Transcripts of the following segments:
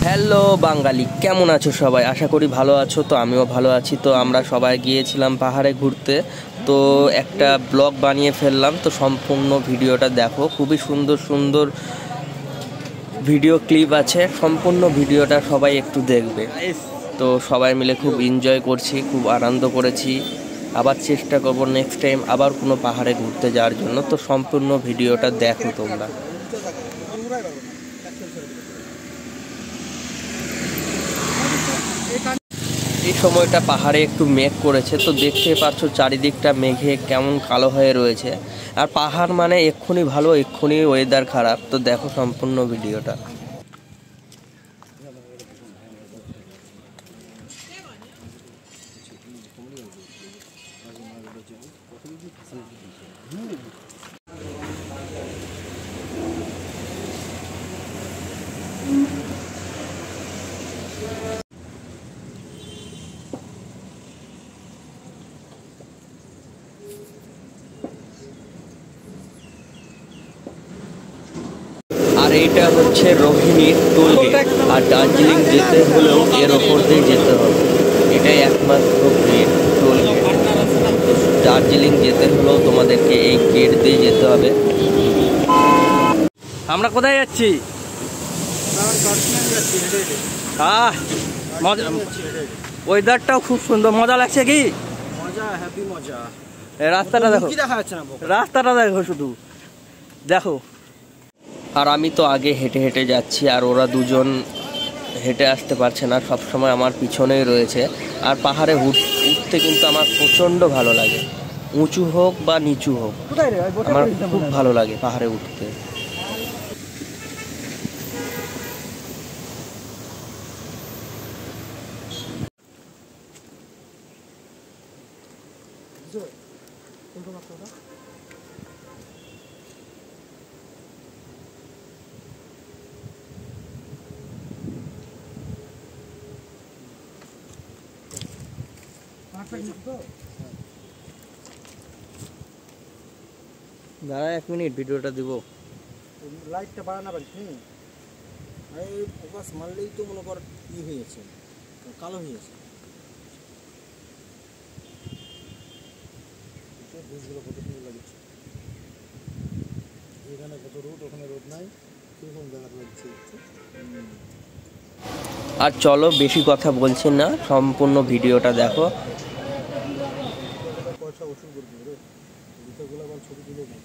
Hello বাঙালি, কেমন আছো সবাই? আশা করি ভালো আছো। তো আমিও ভালো আছি। তো আমরা সবাই গিয়েছিলাম পাহাড়ে ঘুরতে। তো একটা ব্লগ বানিয়ে ফেললাম। তো সম্পূর্ণ ভিডিওটা দেখো, খুবই সুন্দর সুন্দর ভিডিও ক্লিপ আছে। সম্পূর্ণ ভিডিওটা সবাই একটু দেখবে। তো সবাই মিলে খুব এনজয় করছি, খুব আনন্দ করেছি। আবার চেষ্টা করবো নেক্সট টাইম আবার কোনো পাহাড়ে ঘুরতে যাওয়ার জন্য। তো সম্পূর্ণ ভিডিওটা দেখো তোমরা। এই সময়টা পাহাড়ে একটু মেঘ করেছে, তো দেখতে পাচ্ছ চারিদিকটা মেঘে কেমন কালো হয়ে রয়েছে। আর পাহাড় মানে এক্ষুনি ভালো, এক্ষুনি ওয়েদার খারাপ। তো দেখো সম্পূর্ণ ভিডিওটা। আর এইটা হচ্ছে রোহিণীর টোল গেট। আর দার্জিলিং যেতে হলেও এর ওপর দিয়ে যেতে হবে। এটাই একমাত্র টোল গেট। দার্জিলিং যেতে হলেও তোমাদেরকে এই গেট দিয়ে যেতে হবে। আমরা কোথায় যাচ্ছি? ওয়েদারটাও খুব সুন্দর, মজা লাগছে কি? রাস্তাটা দেখো, রাস্তাটা দেখো, শুধু দেখো। আর আমি তো আগে হেঁটে হেঁটে যাচ্ছি, আর ওরা দুজন হেঁটে আসতে পারছে না, সব সময় আমার পিছনেই রয়েছে। আর পাহাড়ে উঠতে কিন্তু আমার প্রচণ্ড ভালো লাগে, উঁচু হোক বা নিচু হোক, আমার খুব ভালো লাগে পাহাড়ে উঠতে। দাঁড়া 1 মিনিট, ভিডিওটা দিব। লাইটটা বাড়ানো পারিস নি? ফোকাস মারলেই তো মনে কর ই হয়ে যাচ্ছে, কালো হয়ে যাচ্ছে। বীজগুলো কত সুন্দর লাগছে, এখানে কত রোদ, ওখানে রোদ নাই, সেরকম জায়গাটা লাগছে। আর চলো, বেশি কথা বলছি না, সম্পূর্ণ ভিডিওটা দেখো। পয়সা ওষুধ করবি রে, ভিতরগুলো আবার ছবি তুলে দেয়।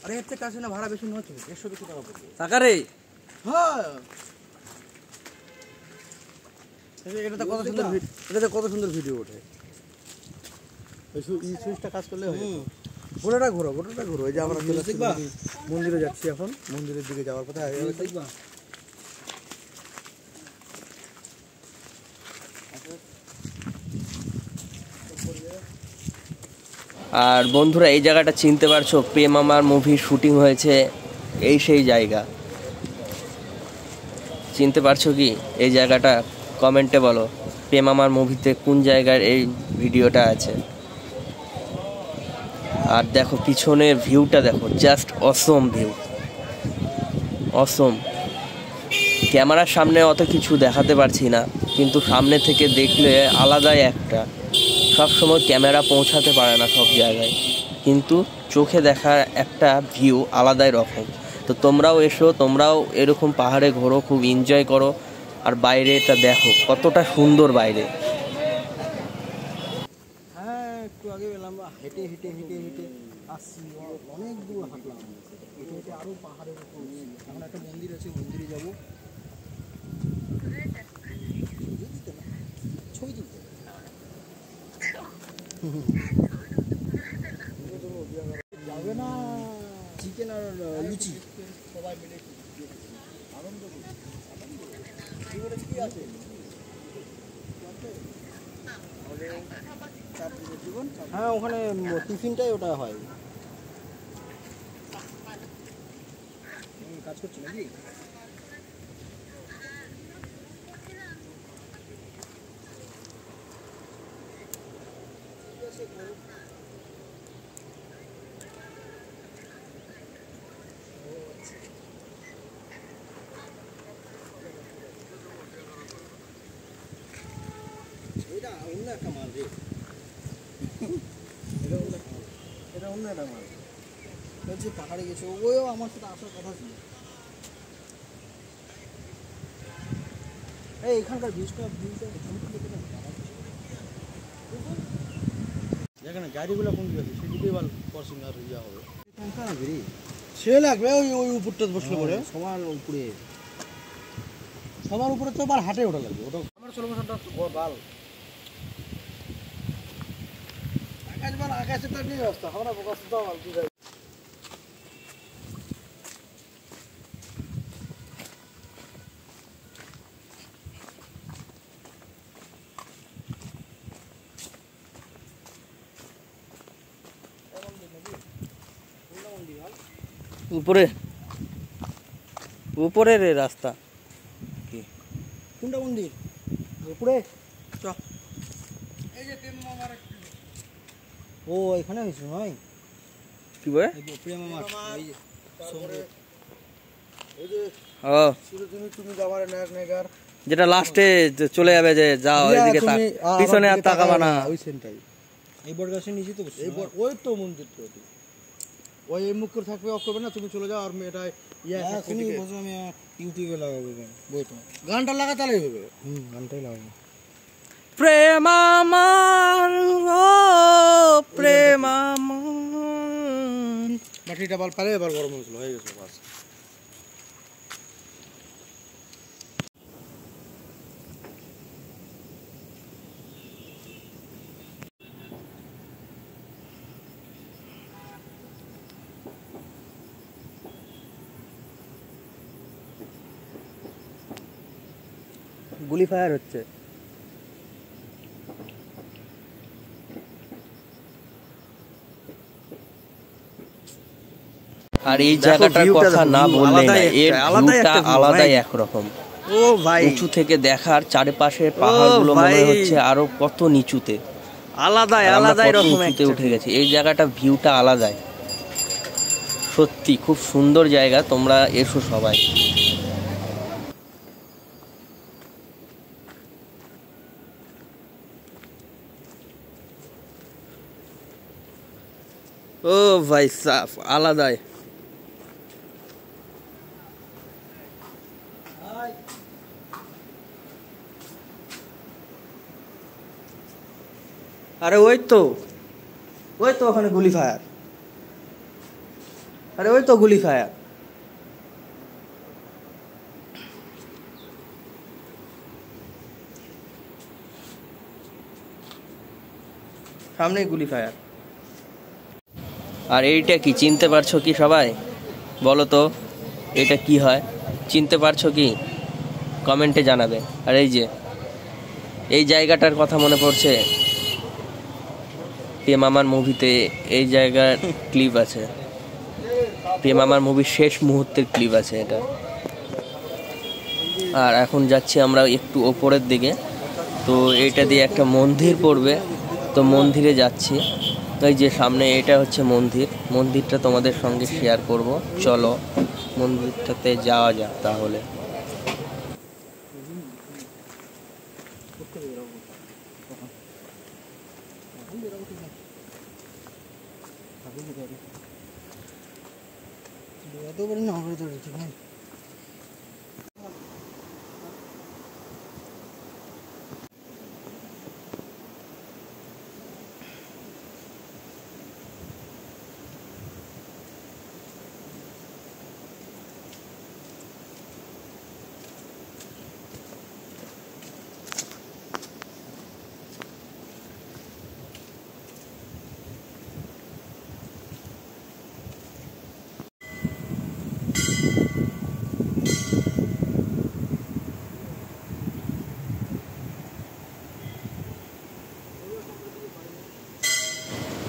আরে এর থেকে কাছে না, ভাড়া বেশি নয়, 150 টাকা পড়বে। টাকা রে? হ্যাঁ, এটাতে কত সুন্দর ভিডিও ওঠে। এই সুইচটা কাজ করলে হয়। গোটাটা ঘোরো। এই যে আমরা মন্দিরে যাচ্ছি, এখন মন্দিরের দিকে যাওয়ার কথা। আর বন্ধুরা, এই জায়গাটা চিনতে পারছো? প্রেম আমার মুভির শুটিং হয়েছে, এই সেই জায়গা। চিনতে পারছো কি এই জায়গাটা? কমেন্টে বলো, প্রেম আমার মুভিতে কোন জায়গার এই ভিডিওটা আছে। আর দেখো পিছনের ভিউটা দেখো, জাস্ট অসম ভিউ, অসম। ক্যামেরার সামনে অত কিছু দেখাতে পারছি না, কিন্তু সামনে থেকে দেখলে আলাদাই একটা। সবসময় ক্যামেরা পৌঁছাতে পারে না সব জায়গায়, কিন্তু চোখে দেখার একটা ভিউ আলাদাই রকম। তো তোমরাও এসো, তোমরাও এরকম পাহাড়ে ঘোরো, খুব এনজয় করো। আর বাইরেটা দেখো কতটা সুন্দর বাইরে। হ্যাঁ, একটু আগে এলাম, হেঁটে আসছি, অনেক দূর হাঁটলাম, হেঁটে আরও পাহাড়ের উপর। এখন একটা মন্দির আছে, মন্দিরে যাবো, ছবি তুলতে। যাবে না, চিকেন আর লুচি সবাই মিলে আনন্দ করছি। কি আছে? হ্যাঁ, ওখানে টিফিনটাই ওটা হয়। কাজ করছে নাকি? এটা অন্য একটা মাল রে, এটা অন্য একটা মাল। যে পাহাড়ে গেছে ওও আমার সাথে আসার কথা ছিল। এই এখানকার ভিউটা যেখানে গাড়িগুলো কোন দিকে আছে সেদিকেই ভালো ক্রসিং আর ইয়া হবে। সে লাগবে ওই ওই উপরটা বসলে পরে সবার উপরে তো আবার হাটে ওঠা লাগবে। ওটা আমার 16% বাল আকাশে তো নেই অবস্থা আমরা ফোকাস দাও আর কি যাই। উপরে উপরের রাস্তা কি কোনটা মন্দির? উপরে চ। এই যে প্রেম মামার ও এখানে হইছে নয় কি বলে প্রেম মামার ওই যে ওই যে শুধু তুমি যাবার নায়ক নায়িকার যেটা লাস্টে চলে যাবে যে যাও এদিকে পিছনে আর তাকাবা না, ওই সেনটাই। এই বটগাছের নিচে তো এই ওই তো মন্দির তো ওই মুখ করে থাকবে অফ করবে না, তুমি চলে যাও। আর এটা ইয়া তুমি বলছো আমি ইউটিউবে লাগাবো বইটা গানটা লাগা তাহলে হবে। গানটাই লাগাবো। প্রেম আমার ও প্রেম আমার। মাটিটা বল পারে এবার গরম হয়েছিল হয়ে গেছে বাস। গুলি ফায়ার হচ্ছে। আর এই জায়গাটার কথা না বললে না, এর ভিউটা আলাদাই একরকম। ও ভাই উঁচু থেকে দেখার চারপাশের পাহাড়গুলো মনে হচ্ছে আরো কত নিচুতে, আলাদাই রকম উঁচুতে উঠে গেছে। এই জায়গাটা ভিউটা আলাদাই, সত্যি খুব সুন্দর জায়গা। তোমরা এসো সবাই। ও ভাই সাফ আলাদাই। আরে ওই তো ওখানে গুলি ফায়ার। আরে ওই তো গুলি ফায়ার। সামনেই গুলি ফায়ার। আর এইটা কি চিনতে পারছো কি সবাই? বলো তো এটা কি হয়, চিনতে পারছো কি? কমেন্টে জানাবে। আর এই যে এই জায়গাটার কথা মনে পড়ছে, প্রেম আমার মুভিতে এই জায়গার ক্লিপ আছে। প্রেম আমার মুভির শেষ মুহূর্তের ক্লিপ আছে এটা। আর এখন যাচ্ছি আমরা একটু ওপরের দিকে, তো এটা দিয়ে একটা মন্দির পড়বে, তো মন্দিরে যাচ্ছি। এই যে সামনে এটা হচ্ছে মন্দির, মন্দিরটা তোমাদের সঙ্গে শেয়ার করব। চলো মন্দিরটাতে যাওয়া যাক তাহলে।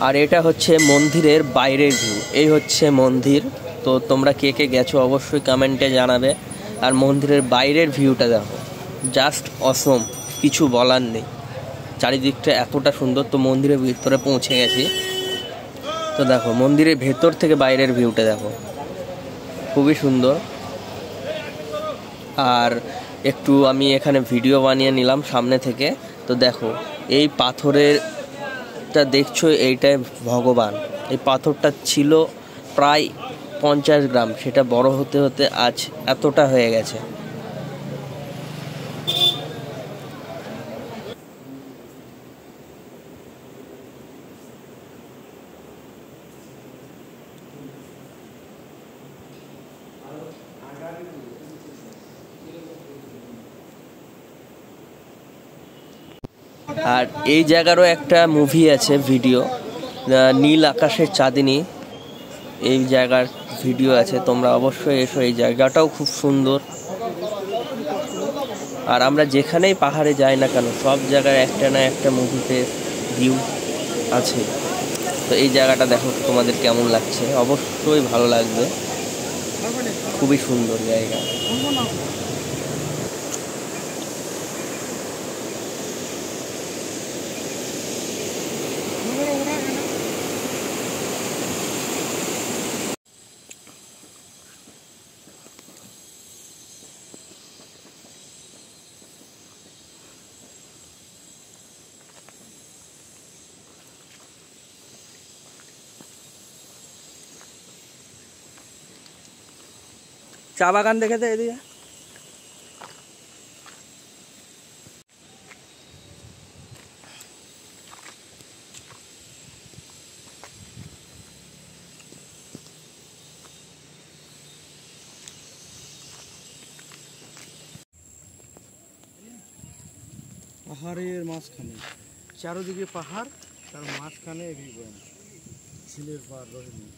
আর এটা হচ্ছে মন্দিরের বাইরের ভিউ। এই হচ্ছে মন্দির, তো তোমরা কে কে গেছো অবশ্যই কমেন্টে জানাবে। আর মন্দিরের বাইরের ভিউটা দেখো, জাস্ট অসম, কিছু বলার নেই। চারিদিকটা এতটা সুন্দর। তো মন্দিরের ভিতরে পৌঁছে গেছি। তো দেখো মন্দিরের ভেতর থেকে বাইরের ভিউটা দেখো, খুবই সুন্দর। আর একটু আমি এখানে ভিডিও বানিয়ে নিলাম সামনে থেকে। তো দেখো এই পাথরেরটা দেখছো, এইটাই ভগবান। এই পাথরটা ছিল প্রায় 50 গ্রাম, সেটা বড় হতে হতে আজ এতটা হয়ে গেছে। আর এই জায়গারও একটা মুভি আছে, ভিডিও, নীল আকাশের চাঁদনী, এই জায়গার ভিডিও আছে। তোমরা অবশ্যই এসো, এই জায়গাটাও খুব সুন্দর। আর আমরা যেখানেই পাহাড়ে যাই না কেন, সব জায়গায় একটা না একটা মুভিতে ভিউ আছে। তো এই জায়গাটা দেখো তোমাদের কেমন লাগছে, অবশ্যই ভালো লাগবে, খুবই সুন্দর জায়গা। চা বাগান দেখেছে এদিকে? পাহাড়ের মাঝখানে, চারোদিকে পাহাড়, তার মাঝখানে ঝিলের পার রোহিণী।